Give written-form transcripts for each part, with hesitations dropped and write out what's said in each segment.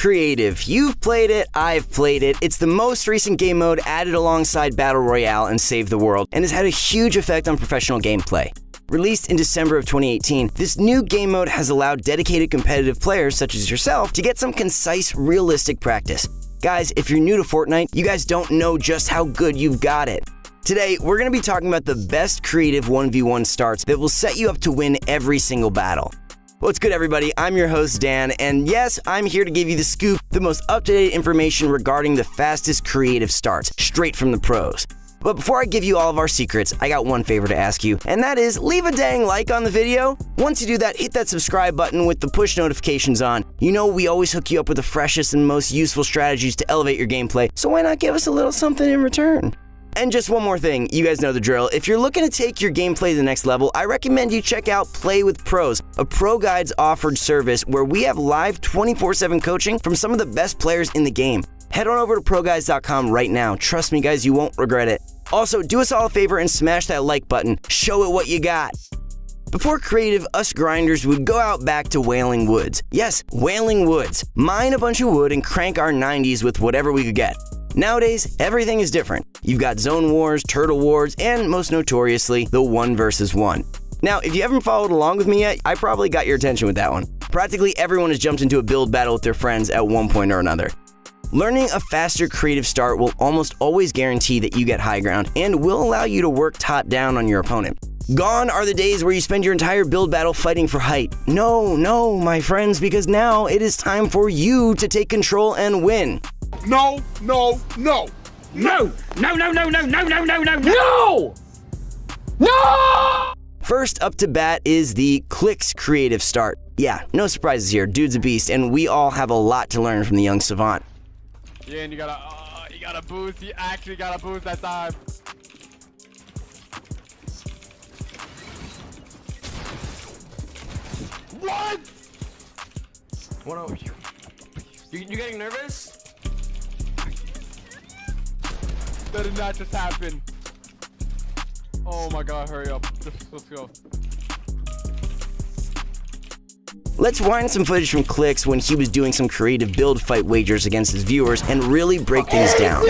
Creative. You've played it, I've played it. It's the most recent game mode added alongside Battle Royale and Save the World, and has had a huge effect on professional gameplay. Released in December of 2018, this new game mode has allowed dedicated competitive players such as yourself to get some concise, realistic practice. Guys, if you're new to Fortnite, you guys don't know just how good you've got it. Today, we're going to be talking about the best creative 1v1 starts that will set you up to win every single battle. What's good, everybody? I'm your host, Dan, and yes, I'm here to give you the scoop, the most up-to-date information regarding the fastest creative starts, straight from the pros. But before I give you all of our secrets, I got one favor to ask you, and that is leave a dang like on the video. Once you do that, hit that subscribe button with the push notifications on. You know we always hook you up with the freshest and most useful strategies to elevate your gameplay, so why not give us a little something in return? And just one more thing, you guys know the drill. If you're looking to take your gameplay to the next level, I recommend you check out Play with Pros, a pro guides offered service where we have live 24/7 coaching from some of the best players in the game. Head on over to proguides.com right now. Trust me, guys, you won't regret it. Also, do us all a favor and smash that like button. Show it what you got. Before creative, us grinders would go out back to Wailing Woods. Yes, Wailing Woods. Mine a bunch of wood and crank our 90s with whatever we could get. Nowadays, everything is different. You've got zone wars, turtle wars, and most notoriously, the 1 versus 1. Now, if you haven't followed along with me yet, I probably got your attention with that one. Practically everyone has jumped into a build battle with their friends at one point or another. Learning a faster creative start will almost always guarantee that you get high ground and will allow you to work top down on your opponent. Gone are the days where you spend your entire build battle fighting for height. No, my friends, because now it is time for you to take control and win. No! First up to bat is the Clicks creative start. Yeah, no surprises here. Dude's a beast, and we all have a lot to learn from the young savant. Yeah, and you gotta boost. You actually gotta boost that time. What? You getting nervous? That did not just happen. Oh my god, hurry up. Let's go. Let's wind some footage from Clicks when he was doing some creative build fight wagers against his viewers and really break things down.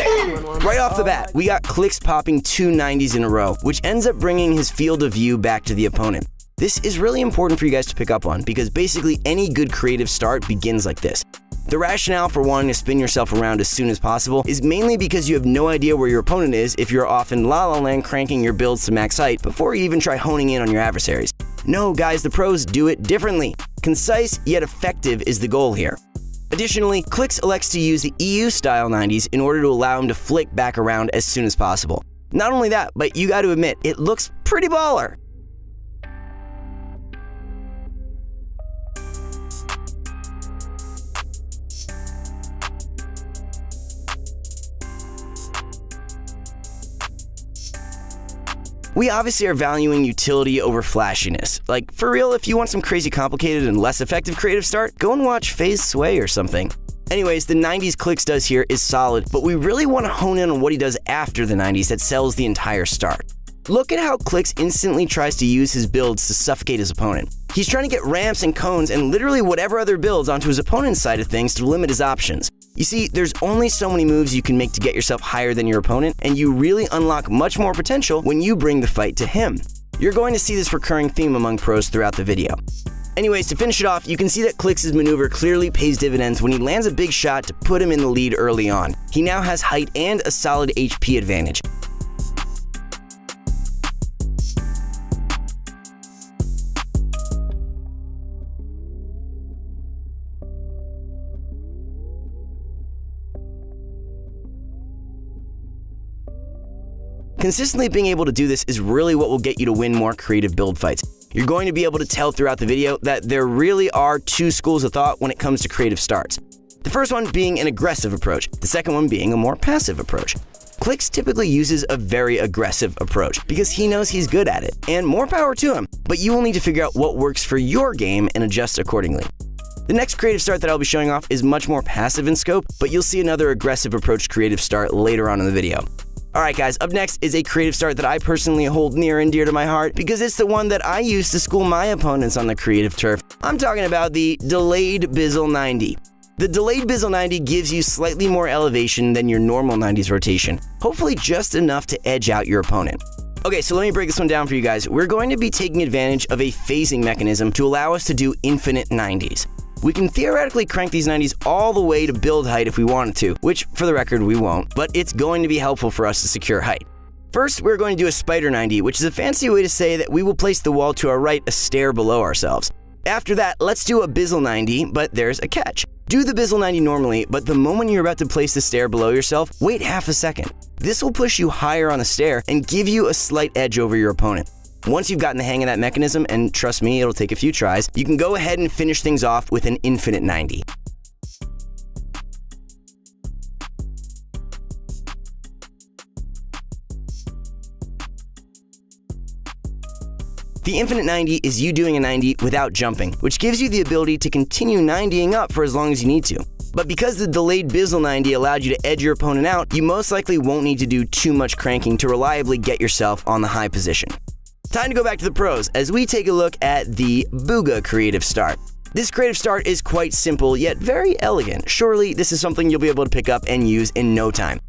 Right off the bat, we got Clicks popping 2 90s in a row, which ends up bringing his field of view back to the opponent. This is really important for you guys to pick up on because basically any good creative start begins like this. The rationale for wanting to spin yourself around as soon as possible is mainly because you have no idea where your opponent is if you're off in La La Land cranking your builds to max height before you even try honing in on your adversaries. No, guys, the pros do it differently. Concise yet effective is the goal here. Additionally, Clicks elects to use the EU-style 90s in order to allow him to flick back around as soon as possible. Not only that, but you got to admit, it looks pretty baller. We obviously are valuing utility over flashiness. Like, for real, if you want some crazy complicated and less effective creative start, go and watch FaZe Sway or something. Anyways, the 90s Clicks does here is solid, but we really want to hone in on what he does after the 90s that sells the entire start. Look at how Clicks instantly tries to use his builds to suffocate his opponent. He's trying to get ramps and cones and literally whatever other builds onto his opponent's side of things to limit his options. You see, there's only so many moves you can make to get yourself higher than your opponent, and you really unlock much more potential when you bring the fight to him. You're going to see this recurring theme among pros throughout the video. Anyways, to finish it off, you can see that Clicks' maneuver clearly pays dividends when he lands a big shot to put him in the lead early on. He now has height and a solid HP advantage. Consistently being able to do this is really what will get you to win more creative build fights. You're going to be able to tell throughout the video that there really are 2 schools of thought when it comes to creative starts. The first one being an aggressive approach, the second one being a more passive approach. Clicks typically uses a very aggressive approach because he knows he's good at it, and more power to him, but you will need to figure out what works for your game and adjust accordingly. The next creative start that I'll be showing off is much more passive in scope, but you'll see another aggressive approach creative start later on in the video. Alright guys, up next is a creative start that I personally hold near and dear to my heart because it's the one that I use to school my opponents on the creative turf. I'm talking about the delayed Bizzle 90. The delayed Bizzle 90 gives you slightly more elevation than your normal 90s rotation, hopefully just enough to edge out your opponent. Okay, so let me break this one down for you guys. We're going to be taking advantage of a phasing mechanism to allow us to do infinite 90s. We can theoretically crank these 90s all the way to build height if we wanted to, which for the record we won't, but it's going to be helpful for us to secure height. First, we're going to do a spider 90, which is a fancy way to say that we will place the wall to our right a stair below ourselves. After that, let's do a Bizzle 90, but there's a catch. Do the Bizzle 90 normally, but the moment you're about to place the stair below yourself, wait half a second. This will push you higher on the stair and give you a slight edge over your opponent. Once you've gotten the hang of that mechanism, and trust me, it'll take a few tries, you can go ahead and finish things off with an infinite 90. The infinite 90 is you doing a 90 without jumping, which gives you the ability to continue 90ing up for as long as you need to. But because the delayed Bizzle 90 allowed you to edge your opponent out, you most likely won't need to do too much cranking to reliably get yourself on the high position. Time to go back to the pros as we take a look at the Booga creative start. This creative start is quite simple yet very elegant. Surely this is something you'll be able to pick up and use in no time.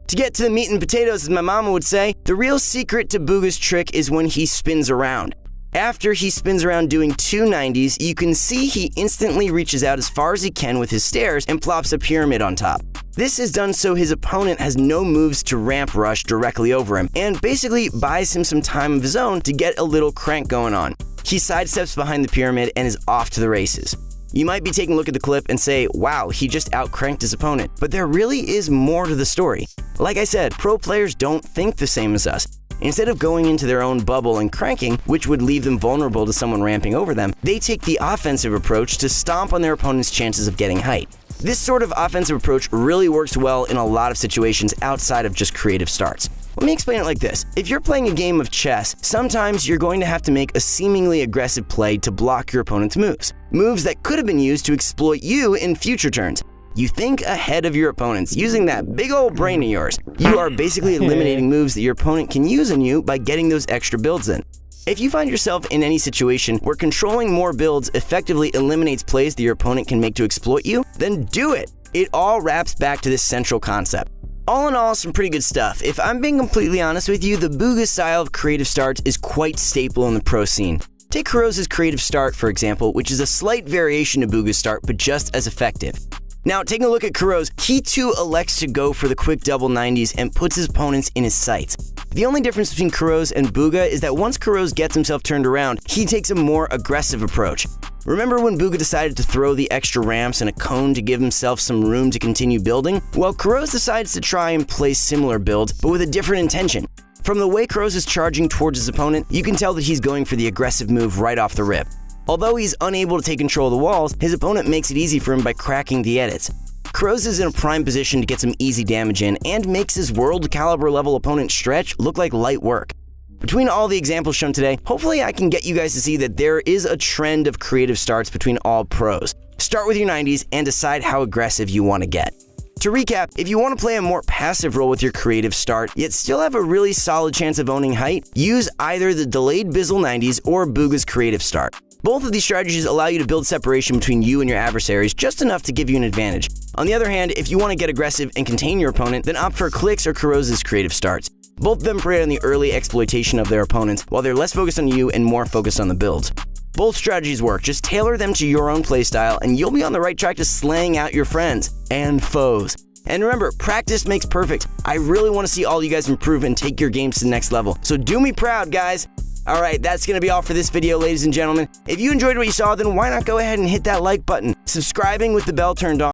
To get to the meat and potatoes, as my mama would say, the real secret to Booga's trick is when he spins around. After he spins around doing two 90s, you can see he instantly reaches out as far as he can with his stairs and plops a pyramid on top. This is done so his opponent has no moves to ramp rush directly over him, and basically buys him some time of his own to get a little crank going on. He sidesteps behind the pyramid and is off to the races. You might be taking a look at the clip and say, wow, he just outcranked his opponent, but there really is more to the story. Like I said, pro players don't think the same as us. Instead of going into their own bubble and cranking, which would leave them vulnerable to someone ramping over them, they take the offensive approach to stomp on their opponent's chances of getting height. This sort of offensive approach really works well in a lot of situations outside of just creative starts. Let me explain it like this. If you're playing a game of chess, sometimes you're going to have to make a seemingly aggressive play to block your opponent's moves. Moves that could have been used to exploit you in future turns. You think ahead of your opponents using that big old brain of yours. You are basically eliminating moves that your opponent can use on you by getting those extra builds in. If you find yourself in any situation where controlling more builds effectively eliminates plays that your opponent can make to exploit you, then do it. It all wraps back to this central concept. All in all, some pretty good stuff. If I'm being completely honest with you, the Booga style of creative starts is quite staple in the pro scene. Take Kurosa's creative start, for example, which is a slight variation of Booga's start, but just as effective. Now, taking a look at Kuro's, he too elects to go for the quick double 90s and puts his opponents in his sights. The only difference between Kuro's and Booga is that once Kuro's gets himself turned around, he takes a more aggressive approach. Remember when Booga decided to throw the extra ramps and a cone to give himself some room to continue building? Well, Kuro's decides to try and place similar builds, but with a different intention. From the way Kuro's is charging towards his opponent, you can tell that he's going for the aggressive move right off the rip. Although he's unable to take control of the walls, his opponent makes it easy for him by cracking the edits. Kuro's is in a prime position to get some easy damage in and makes his world caliber level opponent Stretch look like light work. Between all the examples shown today, hopefully I can get you guys to see that there is a trend of creative starts between all pros. Start with your 90s and decide how aggressive you want to get. To recap, if you want to play a more passive role with your creative start, yet still have a really solid chance of owning height, use either the delayed Bizzle 90s or Booga's creative start. Both of these strategies allow you to build separation between you and your adversaries just enough to give you an advantage. On the other hand, if you want to get aggressive and contain your opponent, then opt for Click's or Kurosa's creative starts. Both of them prey on the early exploitation of their opponents, while they're less focused on you and more focused on the builds. Both strategies work, just tailor them to your own playstyle and you'll be on the right track to slaying out your friends and foes. And remember, practice makes perfect. I really want to see all you guys improve and take your games to the next level, so do me proud, guys! Alright, that's going to be all for this video, ladies and gentlemen. If you enjoyed what you saw, then why not go ahead and hit that like button, subscribing with the bell turned on.